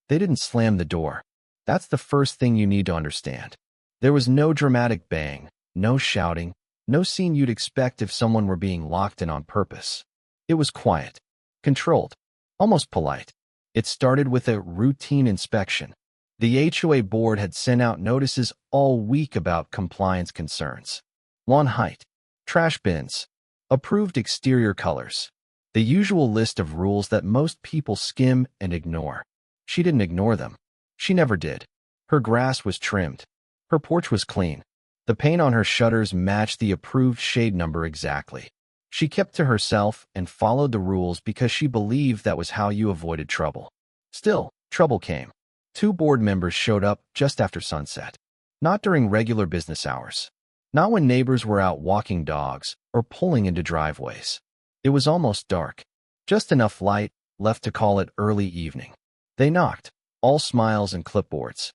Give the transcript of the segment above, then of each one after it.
They didn't slam the door. That's the first thing you need to understand. There was no dramatic bang, no shouting, no scene you'd expect if someone were being locked in on purpose. It was quiet, controlled, almost polite. It started with a routine inspection. The HOA board had sent out notices all week about compliance concerns. Lawn height, trash bins, approved exterior colors. The usual list of rules that most people skim and ignore. She didn't ignore them. She never did. Her grass was trimmed. Her porch was clean. The paint on her shutters matched the approved shade number exactly. She kept to herself and followed the rules because she believed that was how you avoided trouble. Still, trouble came. 2 board members showed up just after sunset. Not during regular business hours. Not when neighbors were out walking dogs or pulling into driveways. It was almost dark. Just enough light left to call it early evening. They knocked, all smiles and clipboards.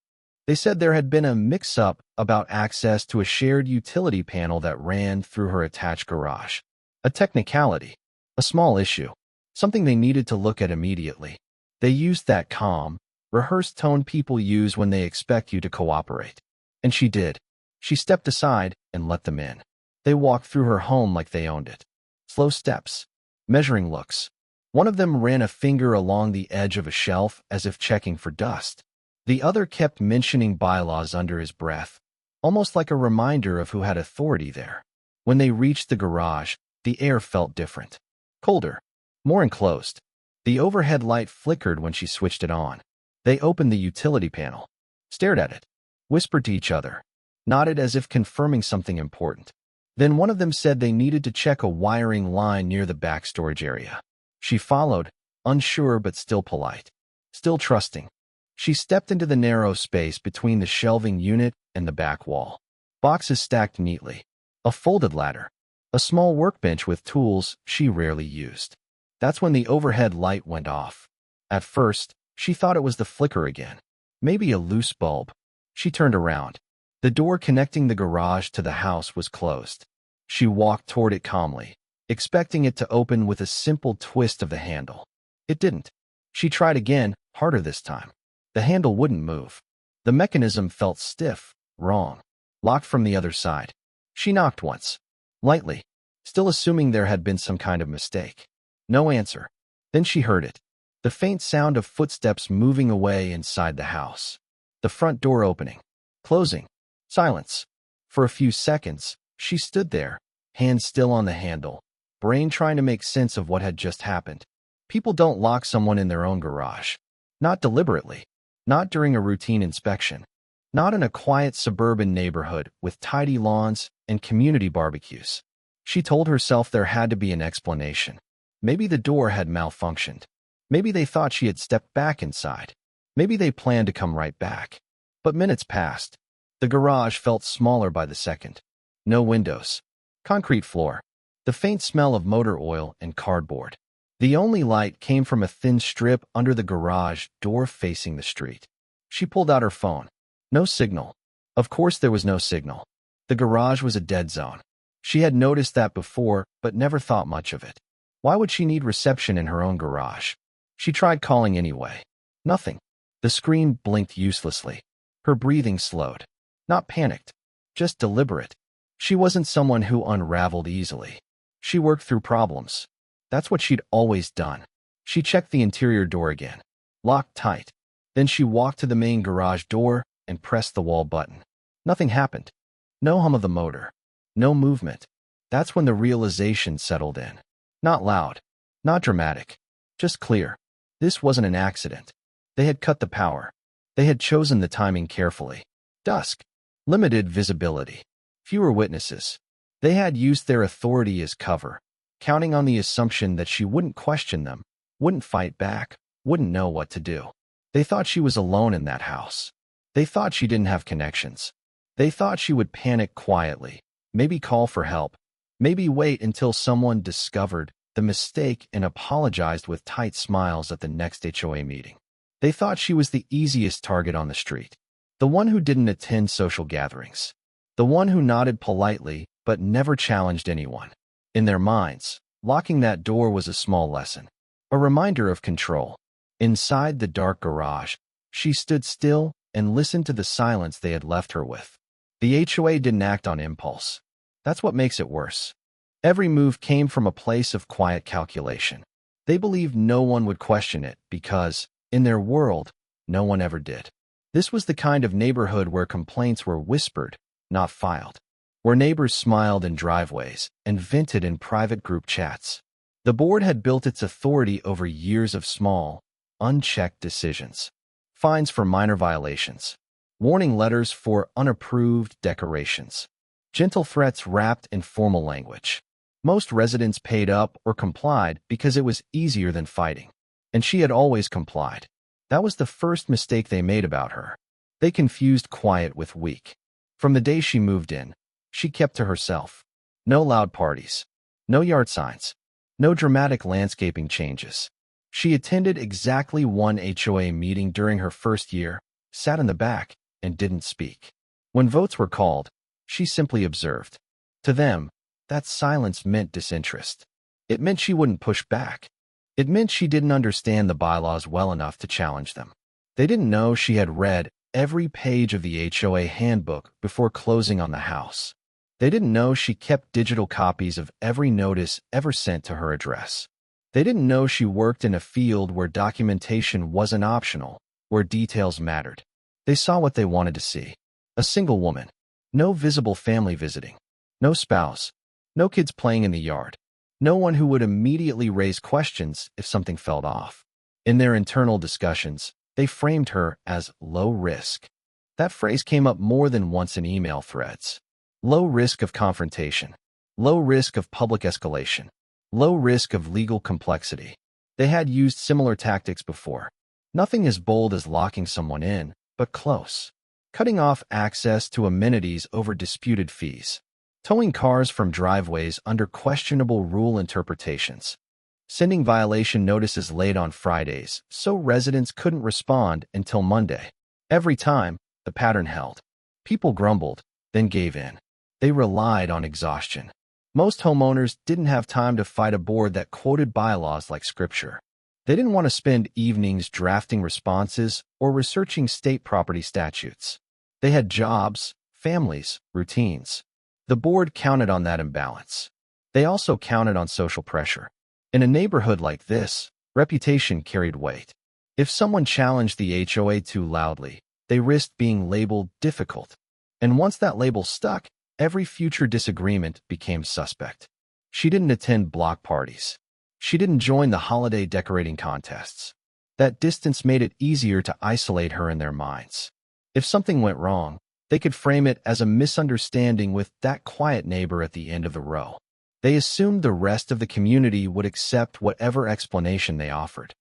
They said there had been a mix-up about access to a shared utility panel that ran through her attached garage. A technicality, a small issue, something they needed to look at immediately. They used that calm, rehearsed tone people use when they expect you to cooperate. And she did. She stepped aside and let them in. They walked through her home like they owned it. Slow steps, measuring looks. One of them ran a finger along the edge of a shelf as if checking for dust. The other kept mentioning bylaws under his breath, almost like a reminder of who had authority there. When they reached the garage, the air felt different. Colder, more enclosed. The overhead light flickered when she switched it on. They opened the utility panel, stared at it, whispered to each other, nodded as if confirming something important. Then one of them said they needed to check a wiring line near the back storage area. She followed, unsure but still polite, still trusting. She stepped into the narrow space between the shelving unit and the back wall. Boxes stacked neatly, a folded ladder, a small workbench with tools she rarely used. That's when the overhead light went off. At first, she thought it was the flicker again. Maybe a loose bulb. She turned around. The door connecting the garage to the house was closed. She walked toward it calmly, expecting it to open with a simple twist of the handle. It didn't. She tried again, harder this time. The handle wouldn't move. The mechanism felt stiff, wrong, locked from the other side. She knocked once, lightly, still assuming there had been some kind of mistake. No answer. Then she heard it. The faint sound of footsteps moving away inside the house. The front door opening, closing. Silence. For a few seconds, she stood there, hands still on the handle, brain trying to make sense of what had just happened. People don't lock someone in their own garage. Not deliberately. Not during a routine inspection. Not in a quiet suburban neighborhood with tidy lawns and community barbecues. She told herself there had to be an explanation. Maybe the door had malfunctioned. Maybe they thought she had stepped back inside. Maybe they planned to come right back. But minutes passed. The garage felt smaller by the second. No windows. Concrete floor. The faint smell of motor oil and cardboard. The only light came from a thin strip under the garage door facing the street. She pulled out her phone. No signal. Of course there was no signal. The garage was a dead zone. She had noticed that before, but never thought much of it. Why would she need reception in her own garage? She tried calling anyway. Nothing. The screen blinked uselessly. Her breathing slowed. Not panicked. Just deliberate. She wasn't someone who unraveled easily. She worked through problems. That's what she'd always done. She checked the interior door again. Locked tight. Then she walked to the main garage door and pressed the wall button. Nothing happened. No hum of the motor. No movement. That's when the realization settled in. Not loud. Not dramatic. Just clear. This wasn't an accident. They had cut the power. They had chosen the timing carefully. Dusk. Limited visibility. Fewer witnesses. They had used their authority as cover, counting on the assumption that she wouldn't question them, wouldn't fight back, wouldn't know what to do. They thought she was alone in that house. They thought she didn't have connections. They thought she would panic quietly, maybe call for help, maybe wait until someone discovered the mistake and apologized with tight smiles at the next HOA meeting. They thought she was the easiest target on the street, the one who didn't attend social gatherings, the one who nodded politely but never challenged anyone. In their minds, locking that door was a small lesson, a reminder of control. Inside the dark garage, She stood still and listened to the silence they had left her with. The HOA didn't act on impulse. That's what makes it worse. Every move came from a place of quiet calculation. They believed no one would question it because, in their world, no one ever did. This was the kind of neighborhood where complaints were whispered, not filed, where neighbors smiled in driveways and vented in private group chats. The board had built its authority over years of small, unchecked decisions. Fines for minor violations. Warning letters for unapproved decorations. Gentle threats wrapped in formal language. Most residents paid up or complied because it was easier than fighting. And she had always complied. That was the first mistake they made about her. They confused quiet with weak. From the day she moved in, she kept to herself. No loud parties. No yard signs. No dramatic landscaping changes. She attended exactly one HOA meeting during her first year, sat in the back, and didn't speak. When votes were called, she simply observed. To them, that silence meant disinterest. It meant she wouldn't push back. It meant she didn't understand the bylaws well enough to challenge them. They didn't know she had read every page of the HOA handbook before closing on the house. They didn't know she kept digital copies of every notice ever sent to her address. They didn't know she worked in a field where documentation wasn't optional, where details mattered. They saw what they wanted to see. A single woman. No visible family visiting. No spouse. No kids playing in the yard. No one who would immediately raise questions if something felt off. In their internal discussions, they framed her as low risk. That phrase came up more than once in email threads. Low risk of confrontation. Low risk of public escalation. Low risk of legal complexity. They had used similar tactics before. Nothing as bold as locking someone in, but close. Cutting off access to amenities over disputed fees. Towing cars from driveways under questionable rule interpretations. Sending violation notices late on Fridays so residents couldn't respond until Monday. Every time, the pattern held. People grumbled, then gave in. They relied on exhaustion. Most homeowners didn't have time to fight a board that quoted bylaws like scripture. They didn't want to spend evenings drafting responses or researching state property statutes. They had jobs, families, routines. The board counted on that imbalance. They also counted on social pressure. In a neighborhood like this, reputation carried weight. If someone challenged the HOA too loudly, they risked being labeled difficult. And once that label stuck, every future disagreement became suspect. She didn't attend block parties. She didn't join the holiday decorating contests. That distance made it easier to isolate her in their minds. If something went wrong, they could frame it as a misunderstanding with that quiet neighbor at the end of the row. They assumed the rest of the community would accept whatever explanation they offered.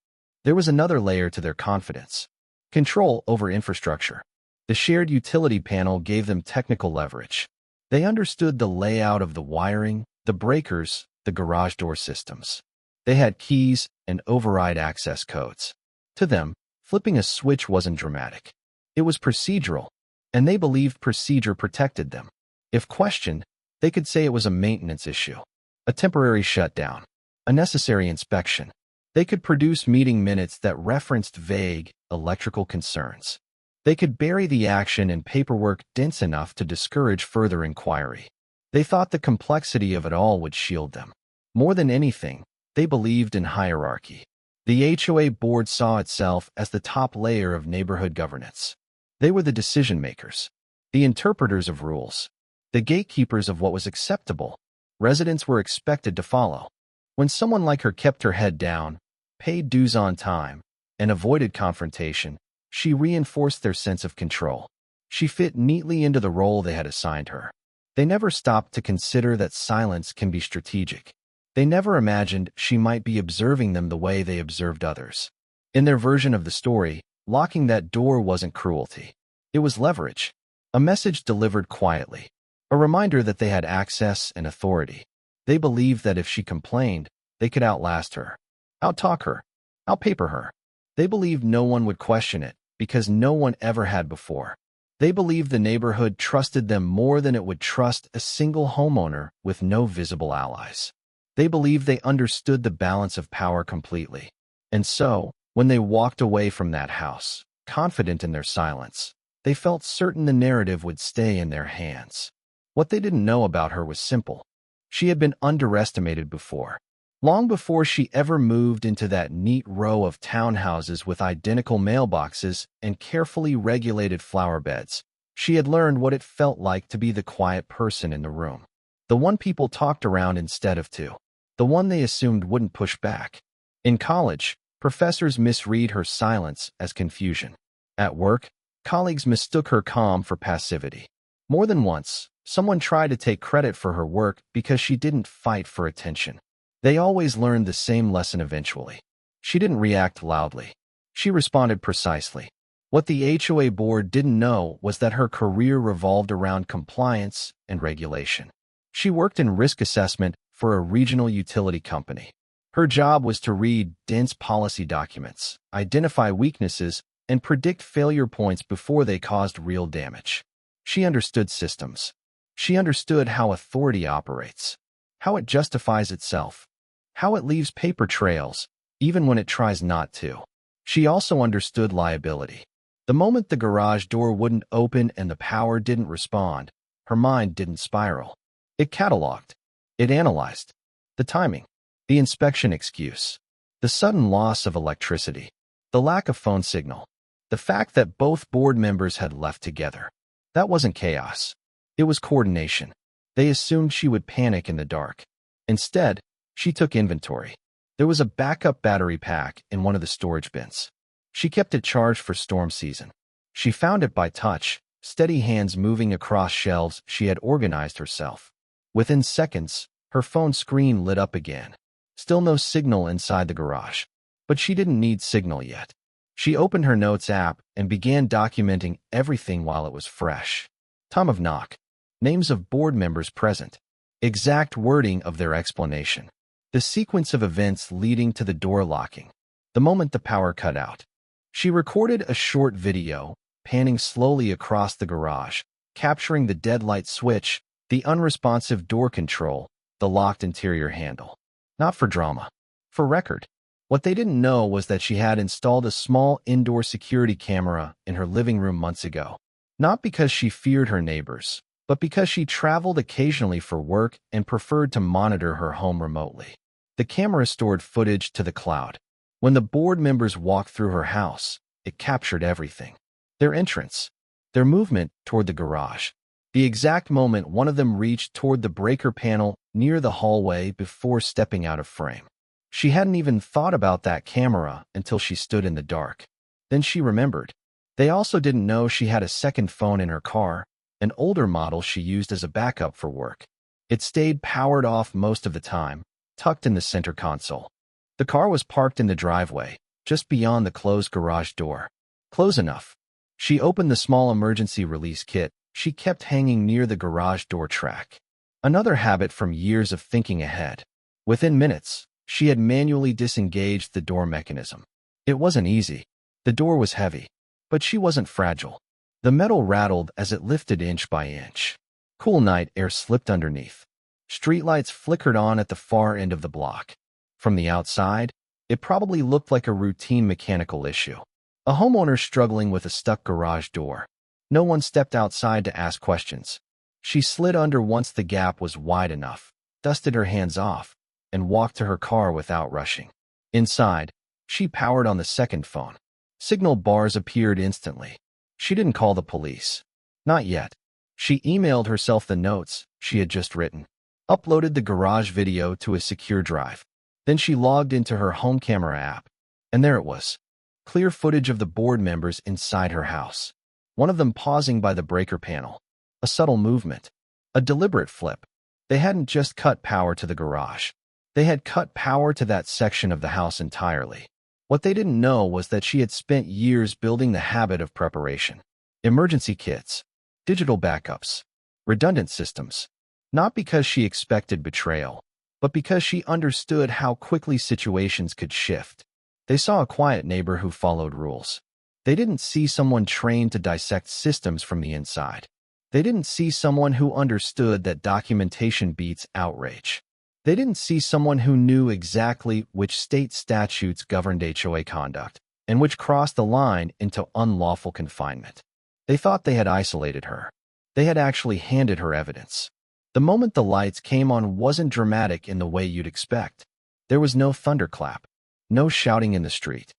There was another layer to their confidence. Control over infrastructure. The shared utility panel gave them technical leverage. They understood the layout of the wiring, the breakers, the garage door systems. They had keys and override access codes. To them, flipping a switch wasn't dramatic. It was procedural, and they believed procedure protected them. If questioned, they could say it was a maintenance issue, a temporary shutdown, a necessary inspection. They could produce meeting minutes that referenced vague, electrical concerns. They could bury the action in paperwork dense enough to discourage further inquiry. They thought the complexity of it all would shield them. More than anything, they believed in hierarchy. The HOA board saw itself as the top layer of neighborhood governance. They were the decision makers, the interpreters of rules, the gatekeepers of what was acceptable. Residents were expected to follow. When someone like her kept her head down, paid dues on time, and avoided confrontation, she reinforced their sense of control. She fit neatly into the role they had assigned her. They never stopped to consider that silence can be strategic. They never imagined she might be observing them the way they observed others. In their version of the story, locking that door wasn't cruelty. It was leverage. A message delivered quietly. A reminder that they had access and authority. They believed that if she complained, they could outlast her, outtalk her, outpaper her. They believed no one would question it because no one ever had before. They believed the neighborhood trusted them more than it would trust a single homeowner with no visible allies. They believed they understood the balance of power completely. And so, when they walked away from that house, confident in their silence. They felt certain the narrative would stay in their hands. What they didn't know about her was simple. She had been underestimated before. Long before she ever moved into that neat row of townhouses with identical mailboxes and carefully regulated flower beds, she had learned what it felt like to be the quiet person in the room. The one people talked around instead of to. The one they assumed wouldn't push back. In college, professors misread her silence as confusion. At work, colleagues mistook her calm for passivity. More than once, someone tried to take credit for her work because she didn't fight for attention. They always learned the same lesson eventually. She didn't react loudly. She responded precisely. What the HOA board didn't know was that her career revolved around compliance and regulation. She worked in risk assessment for a regional utility company. Her job was to read dense policy documents, identify weaknesses, and predict failure points before they caused real damage. She understood systems. She understood how authority operates, how it justifies itself, how it leaves paper trails, even when it tries not to. She also understood liability. The moment the garage door wouldn't open and the power didn't respond, her mind didn't spiral. It cataloged. It analyzed. The timing. The inspection excuse. The sudden loss of electricity. The lack of phone signal. The fact that both board members had left together. That wasn't chaos. It was coordination. They assumed she would panic in the dark. Instead, she took inventory. There was a backup battery pack in one of the storage bins. She kept it charged for storm season. She found it by touch, steady hands moving across shelves she had organized herself. Within seconds, her phone screen lit up again. Still no signal inside the garage. But she didn't need signal yet. She opened her Notes app and began documenting everything while it was fresh. Time of knock. Names of board members present. Exact wording of their explanation. The sequence of events leading to the door locking. The moment the power cut out. She recorded a short video, panning slowly across the garage, capturing the dead light switch, the unresponsive door control, the locked interior handle. Not for drama. For record. What they didn't know was that she had installed a small indoor security camera in her living room months ago. Not because she feared her neighbors, but because she traveled occasionally for work and preferred to monitor her home remotely. The camera stored footage to the cloud. When the board members walked through her house, it captured everything. Their entrance, their movement toward the garage, the exact moment one of them reached toward the breaker panel near the hallway before stepping out of frame. She hadn't even thought about that camera until she stood in the dark. Then she remembered. They also didn't know she had a second phone in her car, an older model she used as a backup for work. It stayed powered off most of the time, tucked in the center console. The car was parked in the driveway, just beyond the closed garage door. Close enough. She opened the small emergency release kit she kept hanging near the garage door track. Another habit from years of thinking ahead. Within minutes, she had manually disengaged the door mechanism. It wasn't easy. The door was heavy, but she wasn't fragile. The metal rattled as it lifted inch by inch. Cool night air slipped underneath. Streetlights flickered on at the far end of the block. From the outside, it probably looked like a routine mechanical issue. A homeowner struggling with a stuck garage door. No one stepped outside to ask questions. She slid under once the gap was wide enough, dusted her hands off, and walked to her car without rushing. Inside, she powered on the second phone. Signal bars appeared instantly. She didn't call the police. Not yet. She emailed herself the notes she had just written, uploaded the garage video to a secure drive. Then she logged into her home camera app. And there it was. Clear footage of the board members inside her house. One of them pausing by the breaker panel. A subtle movement. A deliberate flip. They hadn't just cut power to the garage. They had cut power to that section of the house entirely. What they didn't know was that she had spent years building the habit of preparation. Emergency kits. Digital backups. Redundant systems. Not because she expected betrayal, but because she understood how quickly situations could shift. They saw a quiet neighbor who followed rules. They didn't see someone trained to dissect systems from the inside. They didn't see someone who understood that documentation beats outrage. They didn't see someone who knew exactly which state statutes governed HOA conduct. and which crossed the line into unlawful confinement. They thought they had isolated her. They had actually handed her evidence. The moment the lights came on wasn't dramatic in the way you'd expect. There was no thunderclap, no shouting in the street,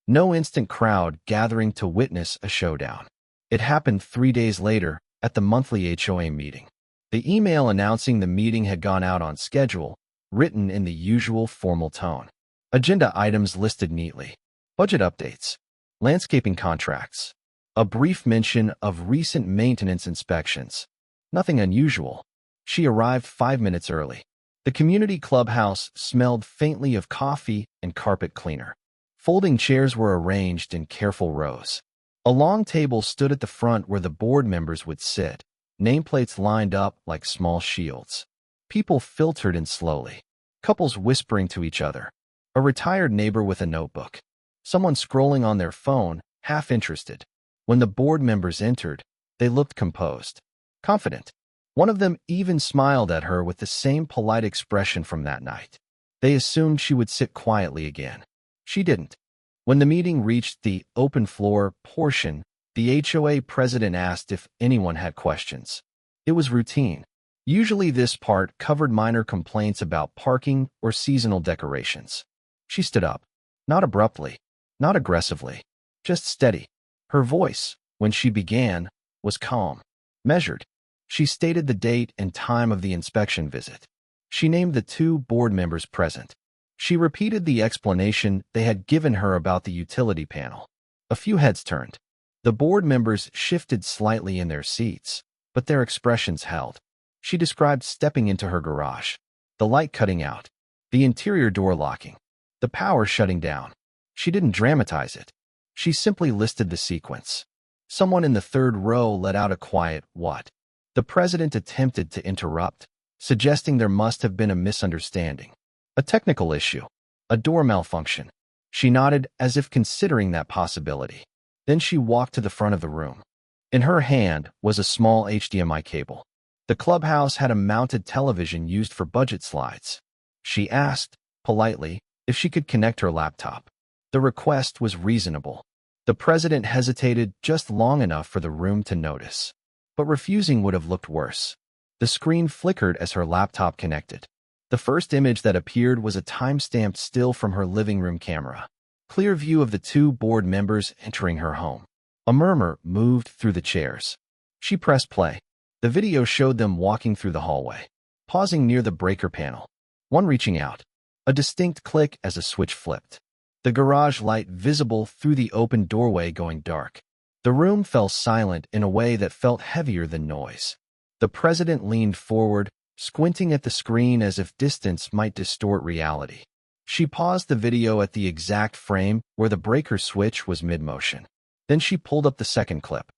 no instant crowd gathering to witness a showdown. It happened 3 days later at the monthly HOA meeting. The email announcing the meeting had gone out on schedule, written in the usual formal tone. Agenda items listed neatly. Budget updates, landscaping contracts, a brief mention of recent maintenance inspections. Nothing unusual. She arrived 5 minutes early. The community clubhouse smelled faintly of coffee and carpet cleaner. Folding chairs were arranged in careful rows. A long table stood at the front where the board members would sit, nameplates lined up like small shields. People filtered in slowly, couples whispering to each other, a retired neighbor with a notebook, someone scrolling on their phone, half interested. When the board members entered, they looked composed, confident. One of them even smiled at her with the same polite expression from that night. They assumed she would sit quietly again. She didn't. When the meeting reached the open floor portion, the HOA president asked if anyone had questions. It was routine. Usually this part covered minor complaints about parking or seasonal decorations. She stood up. Not abruptly, not aggressively, just steady. Her voice, when she began, was calm, measured. She stated the date and time of the inspection visit. She named the 2 board members present. She repeated the explanation they had given her about the utility panel. A few heads turned. The board members shifted slightly in their seats, but their expressions held. She described stepping into her garage, the light cutting out, the interior door locking, the power shutting down. She didn't dramatize it. She simply listed the sequence. Someone in the 3rd row let out a quiet, "What?" The president attempted to interrupt, suggesting there must have been a misunderstanding, a technical issue, a door malfunction. She nodded as if considering that possibility. Then she walked to the front of the room. In her hand was a small HDMI cable. The clubhouse had a mounted television used for budget slides. She asked, politely, if she could connect her laptop. The request was reasonable. The president hesitated just long enough for the room to notice. But refusing would have looked worse. The screen flickered as her laptop connected. The first image that appeared was a time-stamped still from her living room camera. Clear view of the 2 board members entering her home. A murmur moved through the chairs. She pressed play. The video showed them walking through the hallway, pausing near the breaker panel, one reaching out. A distinct click as a switch flipped. The garage light visible through the open doorway going dark. The room fell silent in a way that felt heavier than noise. The president leaned forward, squinting at the screen as if distance might distort reality. She paused the video at the exact frame where the breaker switch was mid-motion. Then she pulled up the second clip,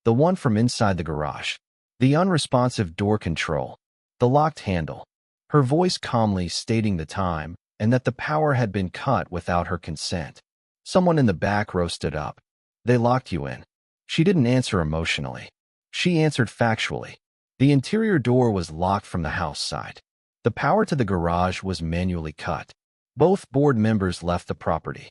the one from inside the garage. The unresponsive door control, the locked handle. Her voice calmly stating the time and that the power had been cut without her consent. Someone in the back row stood up. "They locked you in." She didn't answer emotionally. She answered factually. The interior door was locked from the house side. The power to the garage was manually cut. Both board members left the property.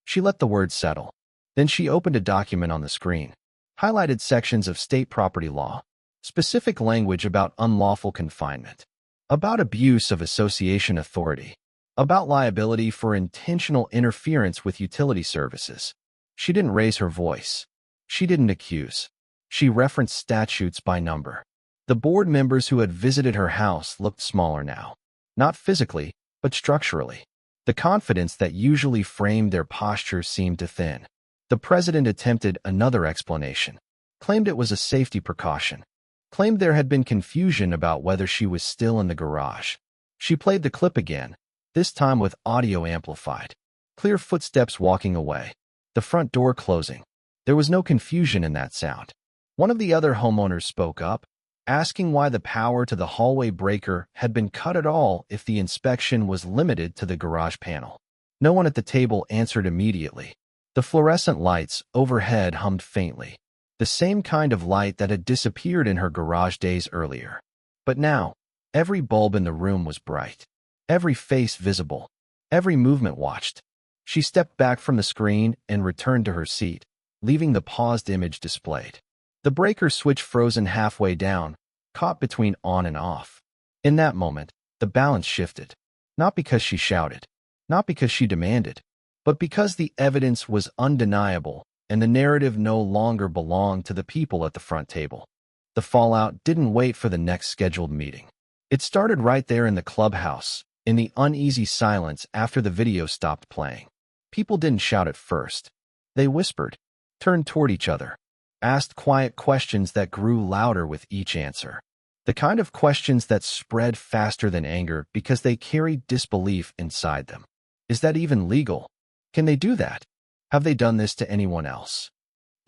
She let the words settle. Then she opened a document on the screen. Highlighted sections of state property law. Specific language about unlawful confinement. About abuse of association authority. About liability for intentional interference with utility services. She didn't raise her voice. She didn't accuse. She referenced statutes by number. The board members who had visited her house looked smaller now. Not physically, but structurally. The confidence that usually framed their posture seemed to thin. The president attempted another explanation. Claimed it was a safety precaution. Claimed there had been confusion about whether she was still in the garage. She played the clip again, this time with audio amplified. Clear footsteps walking away. The front door closing. There was no confusion in that sound. One of the other homeowners spoke up, asking why the power to the hallway breaker had been cut at all if the inspection was limited to the garage panel. No one at the table answered immediately. The fluorescent lights overhead hummed faintly, the same kind of light that had disappeared in her garage days earlier. But now, every bulb in the room was bright, every face visible, every movement watched. She stepped back from the screen and returned to her seat, leaving the paused image displayed. The breaker switch frozen halfway down, caught between on and off. In that moment, the balance shifted. Not because she shouted, not because she demanded, but because the evidence was undeniable and the narrative no longer belonged to the people at the front table. The fallout didn't wait for the next scheduled meeting. It started right there in the clubhouse, in the uneasy silence after the video stopped playing. People didn't shout at first. They whispered, turned toward each other, asked quiet questions that grew louder with each answer. The kind of questions that spread faster than anger because they carried disbelief inside them. Is that even legal? Can they do that? Have they done this to anyone else?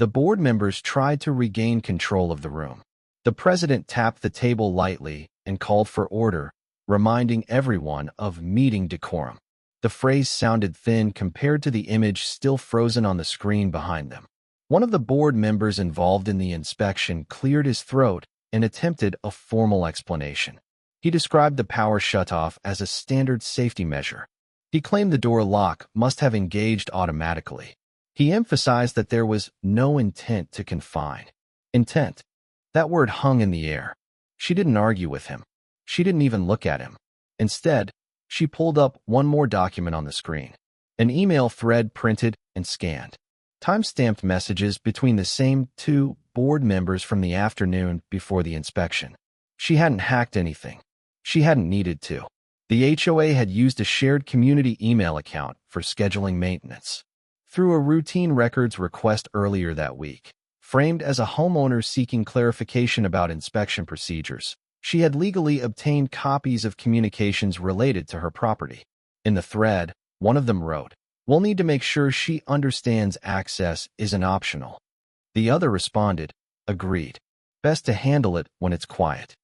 The board members tried to regain control of the room. The president tapped the table lightly and called for order, reminding everyone of meeting decorum. The phrase sounded thin compared to the image still frozen on the screen behind them. One of the board members involved in the inspection cleared his throat and attempted a formal explanation. He described the power shutoff as a standard safety measure. He claimed the door lock must have engaged automatically. He emphasized that there was no intent to confine. Intent. That word hung in the air. She didn't argue with him. She didn't even look at him. Instead, she pulled up one more document on the screen. An email thread printed and scanned. Time-stamped messages between the same two board members from the afternoon before the inspection. She hadn't hacked anything. She hadn't needed to. The HOA had used a shared community email account for scheduling maintenance. Through a routine records request earlier that week, framed as a homeowner seeking clarification about inspection procedures, she had legally obtained copies of communications related to her property. In the thread, one of them wrote, "We'll need to make sure she understands access isn't optional." The other responded, "Agreed. Best to handle it when it's quiet."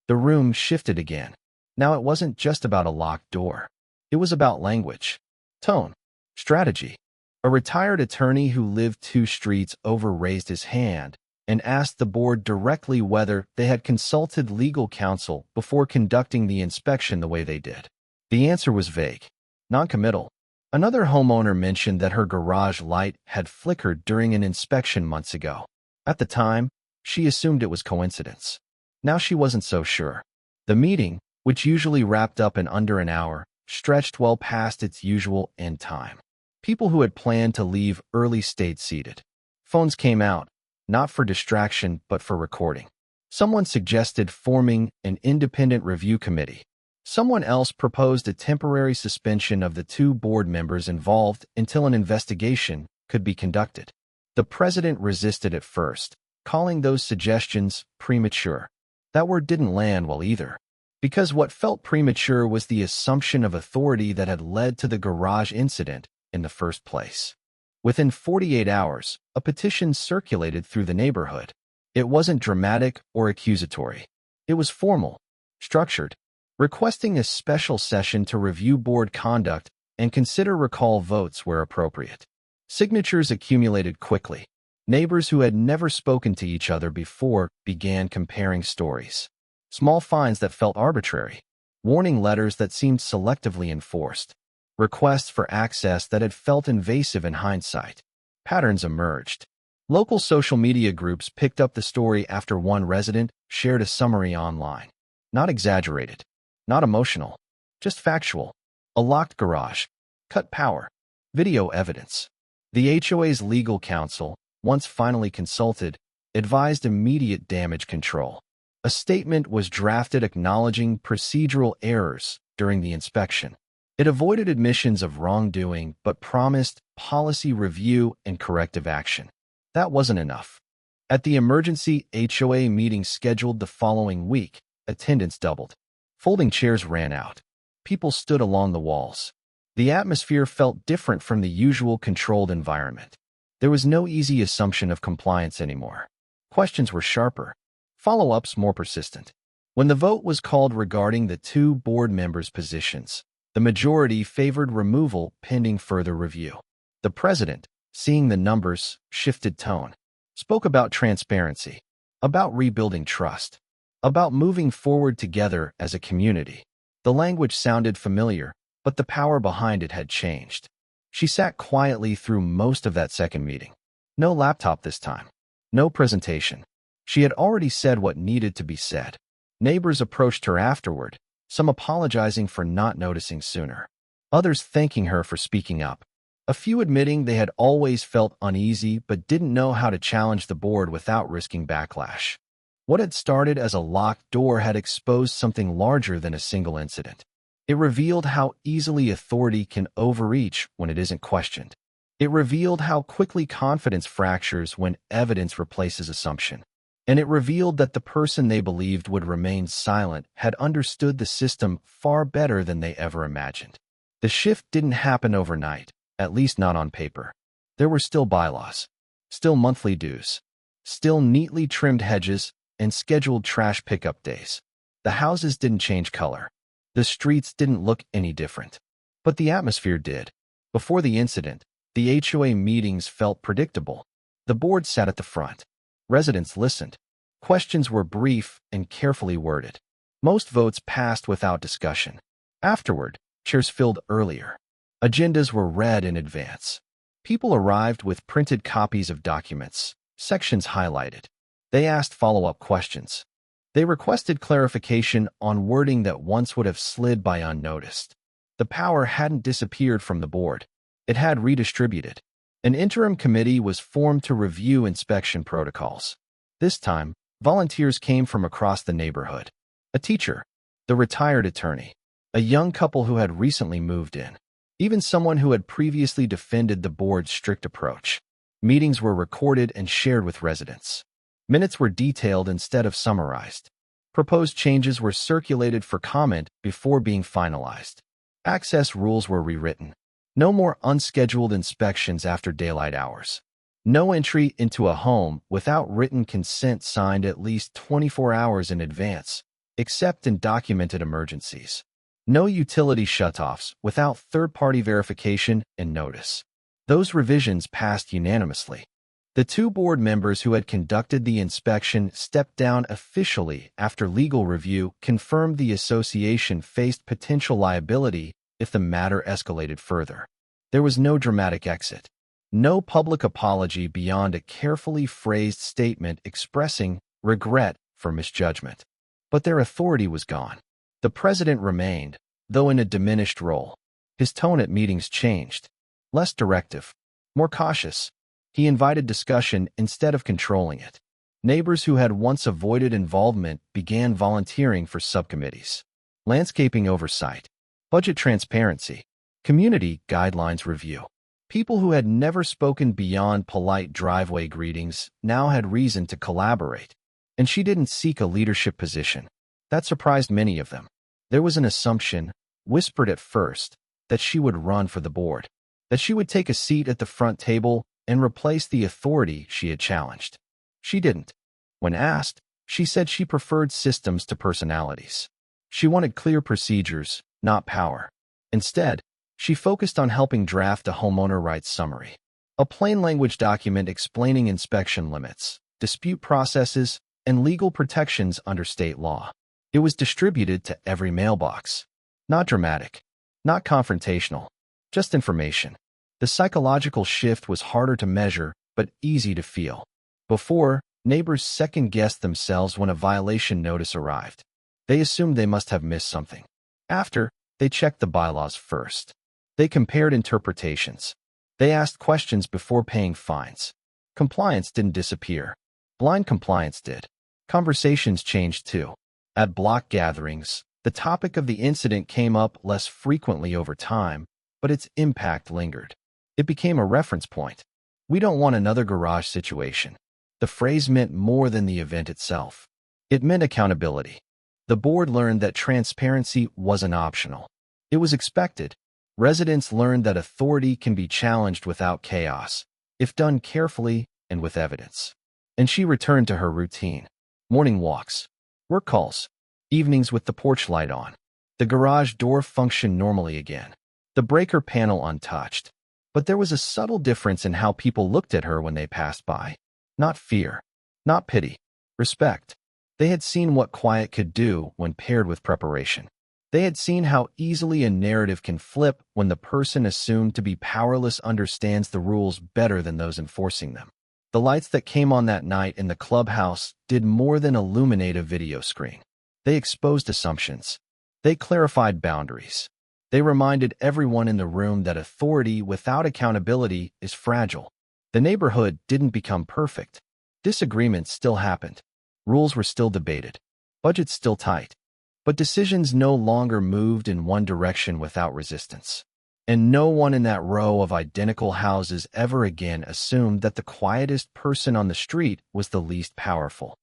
The room shifted again. Now it wasn't just about a locked door. It was about language, tone, strategy. A retired attorney who lived 2 streets over raised his hand and asked the board directly whether they had consulted legal counsel before conducting the inspection the way they did. The answer was vague, non-committal. Another homeowner mentioned that her garage light had flickered during an inspection months ago. At the time, she assumed it was coincidence. Now she wasn't so sure. The meeting, which usually wrapped up in under an hour, stretched well past its usual end time. People who had planned to leave early stayed seated. Phones came out, not for distraction but for recording. Someone suggested forming an independent review committee. Someone else proposed a temporary suspension of the 2 board members involved until an investigation could be conducted. The president resisted at first, calling those suggestions premature. That word didn't land well either, because what felt premature was the assumption of authority that had led to the garage incident in the first place. Within 48 hours, a petition circulated through the neighborhood. It wasn't dramatic or accusatory. It was formal, structured, requesting a special session to review board conduct and consider recall votes where appropriate. Signatures accumulated quickly. Neighbors who had never spoken to each other before began comparing stories. Small fines that felt arbitrary, warning letters that seemed selectively enforced, requests for access that had felt invasive in hindsight. Patterns emerged. Local social media groups picked up the story after one resident shared a summary online. Not exaggerated, not emotional, just factual. A locked garage, cut power, video evidence. The HOA's legal counsel, once finally consulted, advised immediate damage control. A statement was drafted acknowledging procedural errors during the inspection. It avoided admissions of wrongdoing but promised policy review and corrective action. That wasn't enough. At the emergency HOA meeting scheduled the following week, attendance doubled. Folding chairs ran out. People stood along the walls. The atmosphere felt different from the usual controlled environment. There was no easy assumption of compliance anymore. Questions were sharper, follow-ups more persistent. When the vote was called regarding the 2 board members' positions, the majority favored removal pending further review. The president, seeing the numbers, shifted tone, spoke about transparency, about rebuilding trust, about moving forward together as a community. The language sounded familiar, but the power behind it had changed. She sat quietly through most of that second meeting. No laptop this time. No presentation. She had already said what needed to be said. Neighbors approached her afterward, some apologizing for not noticing sooner, others thanking her for speaking up, a few admitting they had always felt uneasy but didn't know how to challenge the board without risking backlash. What had started as a locked door had exposed something larger than a single incident. It revealed how easily authority can overreach when it isn't questioned. It revealed how quickly confidence fractures when evidence replaces assumption. And it revealed that the person they believed would remain silent had understood the system far better than they ever imagined. The shift didn't happen overnight, at least not on paper. There were still bylaws, still monthly dues, still neatly trimmed hedges, and scheduled trash pickup days. The houses didn't change color. The streets didn't look any different. But the atmosphere did. Before the incident, the HOA meetings felt predictable. The board sat at the front. Residents listened. Questions were brief and carefully worded. Most votes passed without discussion. Afterward, chairs filled earlier. Agendas were read in advance. People arrived with printed copies of documents, sections highlighted. They asked follow-up questions. They requested clarification on wording that once would have slid by unnoticed. The power hadn't disappeared from the board. It had redistributed. An interim committee was formed to review inspection protocols. This time, volunteers came from across the neighborhood. A teacher, the retired attorney, a young couple who had recently moved in, even someone who had previously defended the board's strict approach. Meetings were recorded and shared with residents. Minutes were detailed instead of summarized. Proposed changes were circulated for comment before being finalized. Access rules were rewritten. No more unscheduled inspections after daylight hours. No entry into a home without written consent signed at least 24 hours in advance, except in documented emergencies. No utility shutoffs without third-party verification and notice. Those revisions passed unanimously. The two board members who had conducted the inspection stepped down officially after legal review confirmed the association faced potential liability if the matter escalated further. There was no dramatic exit, no public apology beyond a carefully phrased statement expressing regret for misjudgment. But their authority was gone. The president remained, though in a diminished role. His tone at meetings changed, less directive, more cautious. He invited discussion instead of controlling it. Neighbors who had once avoided involvement began volunteering for subcommittees. Landscaping oversight, budget transparency, community guidelines review. People who had never spoken beyond polite driveway greetings now had reason to collaborate. And she didn't seek a leadership position. That surprised many of them. There was an assumption, whispered at first, that she would run for the board, that she would take a seat at the front table and replace the authority she had challenged. She didn't. When asked, she said she preferred systems to personalities. She wanted clear procedures, not power. Instead, she focused on helping draft a homeowner rights summary, a plain language document explaining inspection limits, dispute processes, and legal protections under state law. It was distributed to every mailbox. Not dramatic, not confrontational, just information. The psychological shift was harder to measure, but easy to feel. Before, neighbors second-guessed themselves when a violation notice arrived. They assumed they must have missed something. After, they checked the bylaws first. They compared interpretations. They asked questions before paying fines. Compliance didn't disappear. Blind compliance did. Conversations changed too. At block gatherings, the topic of the incident came up less frequently over time, but its impact lingered. It became a reference point. We don't want another garage situation. The phrase meant more than the event itself. It meant accountability. The board learned that transparency wasn't optional. It was expected. Residents learned that authority can be challenged without chaos, if done carefully and with evidence. And she returned to her routine. Morning walks, work calls, evenings with the porch light on. The garage door functioned normally again. The breaker panel untouched. But there was a subtle difference in how people looked at her when they passed by. Not fear, not pity, respect. They had seen what quiet could do when paired with preparation. They had seen how easily a narrative can flip when the person assumed to be powerless understands the rules better than those enforcing them. The lights that came on that night in the clubhouse did more than illuminate a video screen. They exposed assumptions. They clarified boundaries. They reminded everyone in the room that authority without accountability is fragile. The neighborhood didn't become perfect. Disagreements still happened. Rules were still debated. Budgets still tight. But decisions no longer moved in one direction without resistance. And no one in that row of identical houses ever again assumed that the quietest person on the street was the least powerful.